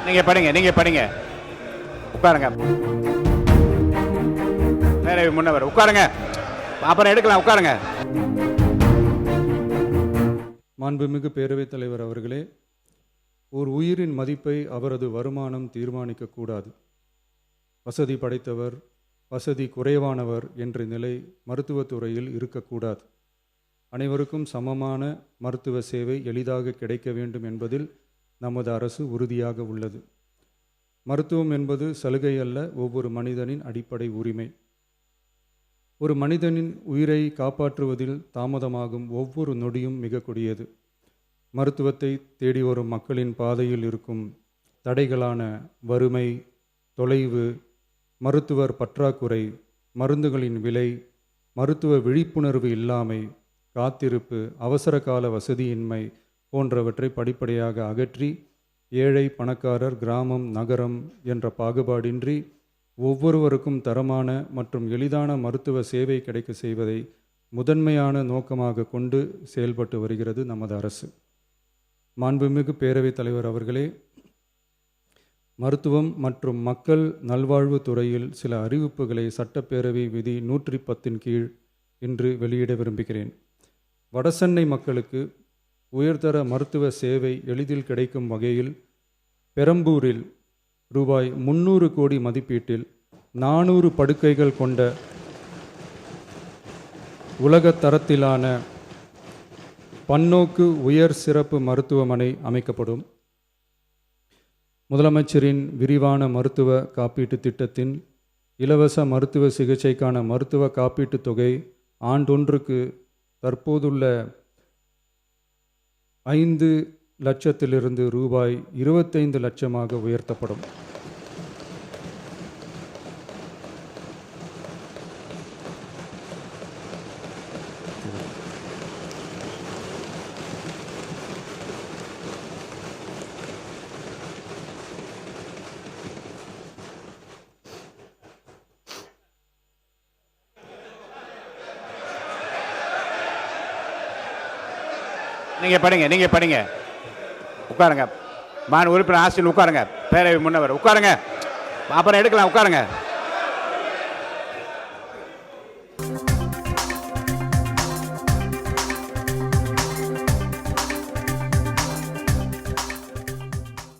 நீங்க படிங்க. உட்காருங்க. பேரவை முன்னவர் உட்காருங்க. அப்புறம் எடுக்கலாம். உட்காருங்க. மாண்புமிகு பேரவைத் தலைவர் அவர்களே, ஒரு உயிரின் மதிப்பை அவரது வருமானம் தீர்மானிக்கக்கூடாது. வசதி படைத்தவர், வசதி குறைவானவர் என்ற நிலை மருத்துவத்துறையில் இருக்கக்கூடாது. அனைவருக்கும் சமமான மருத்துவ சேவை எளிதாக கிடைக்க வேண்டும் என்பதில் நமது அரசு உறுதியாக உள்ளது. மருத்துவம் என்பது சலுகை அல்ல, ஒவ்வொரு மனிதனின் அடிப்படை உரிமை. ஒரு மனிதனின் உயிரை காப்பாற்றுவதில் தாமதமாகும் ஒவ்வொரு நொடியும் மிக கொடியது. மருத்துவத்தை தேடி வரும் மக்களின் பாதையில் இருக்கும் தடைகளான வறுமை, தொலைவு, மருத்துவர் பற்றாக்குறை, மருந்துகளின் விலை, மருத்துவ விழிப்புணர்வு இல்லாமை, காத்திருப்பு, அவசர கால வசதியின்மை போன்றவற்றை படிப்படியாக அகற்றி ஏழை, பணக்காரர், கிராமம், நகரம் என்ற பாகுபாடின்றி ஒவ்வொருவருக்கும் தரமான மற்றும் எளிதான மருத்துவ சேவை கிடைக்க செய்வதை முதன்மையான நோக்கமாக கொண்டு செயல்பட்டு வருகிறது நமது அரசு. மாண்புமிகு பேரவைத் தலைவர் அவர்களே, மருத்துவம் மற்றும் மக்கள் நல்வாழ்வு துறையில் சில அறிவிப்புகளை சட்டப்பேரவை விதி 110 கீழ் இன்று வெளியிட விரும்புகிறேன். வடசென்னை மக்களுக்கு உயர்தர மருத்துவ சேவை எளிதில் கிடைக்கும் வகையில் பெரம்பூரில் ரூபாய் 300 கோடி மதிப்பீட்டில் 400 படுக்கைகள் கொண்ட உலக தரத்திலான பன்னோக்கு உயர் சிறப்பு மருத்துவமனை அமைக்கப்படும். முதலமைச்சரின் விரிவான மருத்துவ காப்பீட்டு திட்டத்தின் இலவச மருத்துவ சிகிச்சைக்கான மருத்துவ காப்பீட்டுத் தொகை ஆண்டொன்றுக்கு தற்போதுள்ள 5 லட்சத்திலிருந்து ரூபாய் 25 லட்சமாக உயர்த்தப்படும். நீங்க படிங்க. உட்காருங்க. உறுப்பினர் ஆஸ்டின் உட்காருங்க. பேரவை முன்னவர் உட்காருங்க. அப்புறம் எடுக்கலாம். உட்காருங்க.